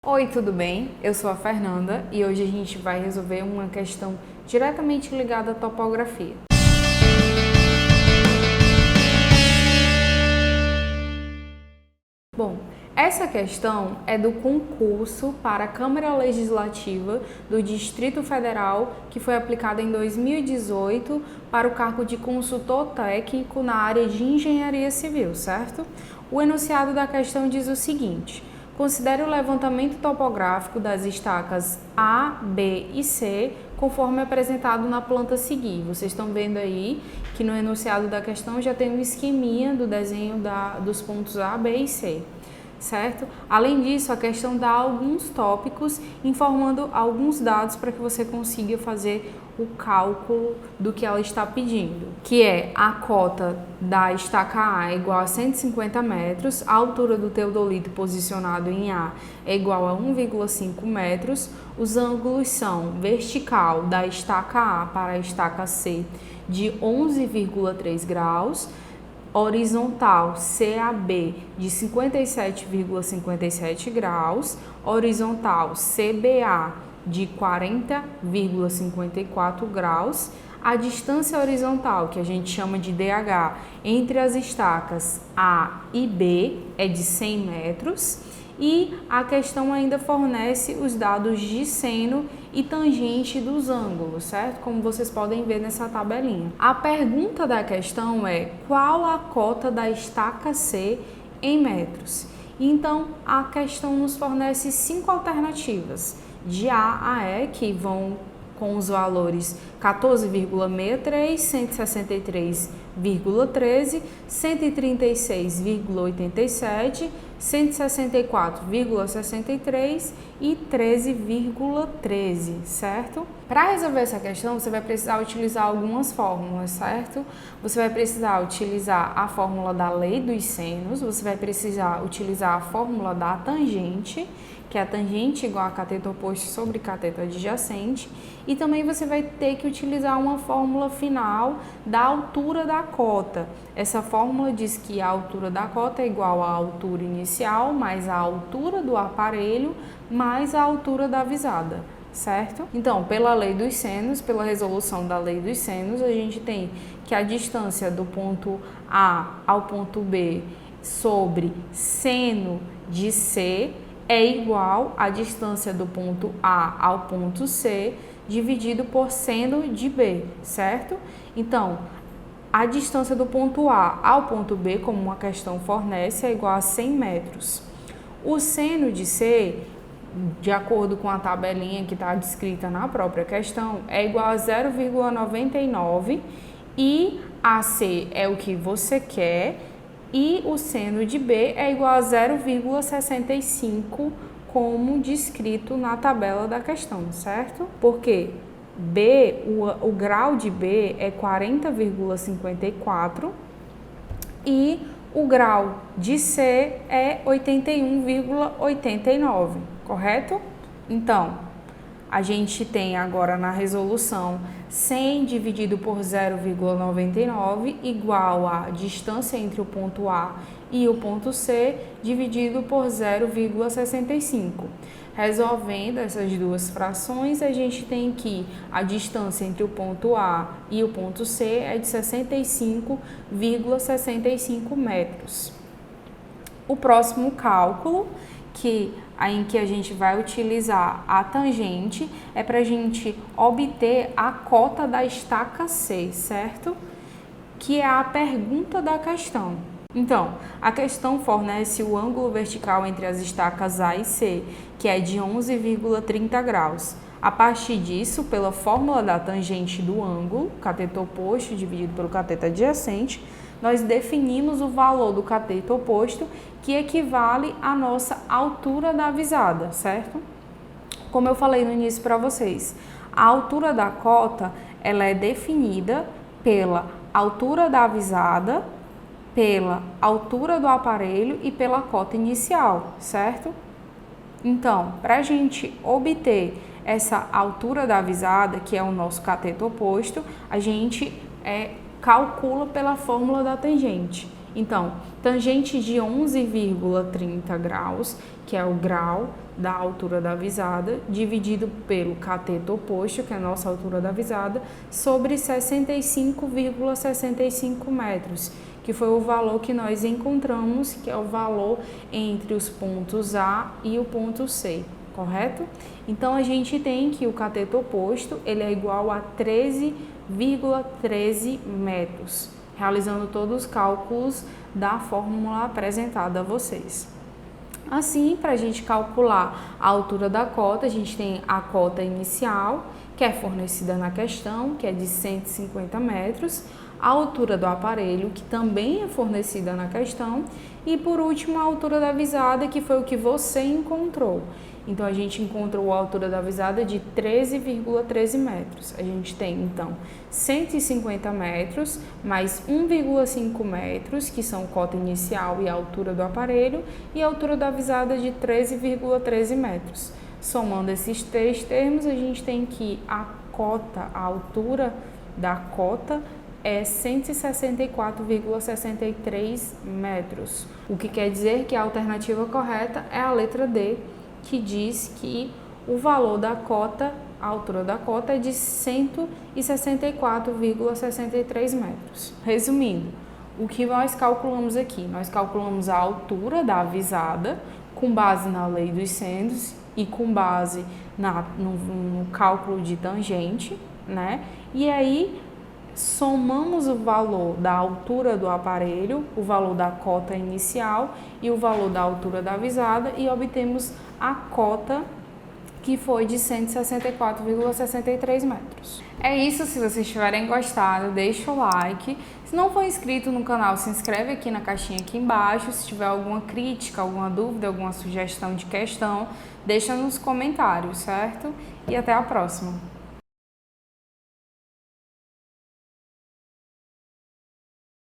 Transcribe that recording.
Oi, tudo bem? Eu sou a Fernanda e hoje a gente vai resolver uma questão diretamente ligada à topografia. Bom, essa questão é do concurso para a Câmara Legislativa do Distrito Federal, que foi aplicado em 2018 para o cargo de consultor técnico na área de engenharia civil, certo? O enunciado da questão diz o seguinte: considere o levantamento topográfico das estacas A, B e C, conforme apresentado na planta a seguir. Vocês estão vendo aí que no enunciado da questão já tem um esqueminha do desenho dos pontos A, B e C, certo? Além disso, a questão dá alguns tópicos informando alguns dados para que você consiga fazer o cálculo do que ela está pedindo, que é a cota da estaca A é igual a 150 metros, a altura do teodolito posicionado em A é igual a 1,5 metros, os ângulos são vertical da estaca A para a estaca C de 11,3 graus, horizontal CAB de 57,57 graus, horizontal CBA de 40,54 graus, a distância horizontal, que a gente chama de DH, entre as estacas A e B é de 100 metros, e a questão ainda fornece os dados de seno e tangente dos ângulos, certo? Como vocês podem ver nessa tabelinha. A pergunta da questão é: qual a cota da estaca C em metros? Então, a questão nos fornece 5 alternativas, de A a E, que vão com os valores 14,63, 163,13, 136,87, 164,63 e 13,13, certo? Para resolver essa questão, você vai precisar utilizar algumas fórmulas, certo? Você vai precisar utilizar a fórmula da lei dos senos, você vai precisar utilizar a fórmula da tangente, que é a tangente igual a cateto oposto sobre cateto adjacente, e também você vai ter que utilizar uma fórmula final da altura da cota. Essa fórmula diz que a altura da cota é igual à altura inicial mais a altura do aparelho mais a altura da visada, certo? Então, pela lei dos senos, pela resolução da lei dos senos, a gente tem que a distância do ponto A ao ponto B sobre seno de C é igual à distância do ponto A ao ponto C dividido por seno de B, certo? Então, a distância do ponto A ao ponto B, como uma questão fornece, é igual a 100 metros. O seno de C, de acordo com a tabelinha que está descrita na própria questão, é igual a 0,99 e AC é o que você quer e o seno de B é igual a 0,65, como descrito na tabela da questão, certo? Porque B, o grau de B é 40,54 e o grau de C é 81,89, correto? Então, a gente tem agora na resolução 100 dividido por 0,99 igual a distância entre o ponto A e o ponto C dividido por 0,65. Resolvendo essas duas frações, a gente tem que a distância entre o ponto A e o ponto C é de 65,65 metros. O próximo cálculo, em que a gente vai utilizar a tangente, é para a gente obter a cota da estaca C, certo? Que é a pergunta da questão. Então, a questão fornece o ângulo vertical entre as estacas A e C, que é de 11,30 graus. A partir disso, pela fórmula da tangente do ângulo, cateto oposto dividido pelo cateto adjacente, nós definimos o valor do cateto oposto, que equivale à nossa altura da visada, certo? Como eu falei no início para vocês, a altura da cota ela é definida pela altura da visada, pela altura do aparelho e pela cota inicial, certo? Então, para a gente obter essa altura da visada, que é o nosso cateto oposto, a gente calcula pela fórmula da tangente. Então, tangente de 11,30 graus, que é o grau da altura da visada, dividido pelo cateto oposto, que é a nossa altura da visada, sobre 65,65 metros, que foi o valor que nós encontramos, que é o valor entre os pontos A e o ponto C, correto? Então, a gente tem que o cateto oposto ele é igual a 13,13 metros, realizando todos os cálculos da fórmula apresentada a vocês. Assim, para a gente calcular a altura da cota, a gente tem a cota inicial, que é fornecida na questão, que é de 150 metros, a altura do aparelho, que também é fornecida na questão, e por último a altura da visada, que foi o que você encontrou. Então, a gente encontrou a altura da visada de 13,13 metros. A gente tem, então, 150 metros mais 1,5 metros, que são cota inicial e a altura do aparelho, e a altura da visada de 13,13 metros. Somando esses três termos, a gente tem que a altura da cota é 164,63 metros, o que quer dizer que a alternativa correta é a letra D, que diz que o valor da cota, a altura da cota é de 164,63 metros. Resumindo, o que nós calculamos aqui? Nós calculamos a altura da visada com base na lei dos sênios e com base no cálculo de tangente, né? E aí somamos o valor da altura do aparelho, o valor da cota inicial e o valor da altura da visada e obtemos a cota, que foi de 164,63 metros. É isso, se vocês tiverem gostado, deixa o like. Se não for inscrito no canal, se inscreve aqui na caixinha aqui embaixo. Se tiver alguma crítica, alguma dúvida, alguma sugestão de questão, deixa nos comentários, certo? E até a próxima!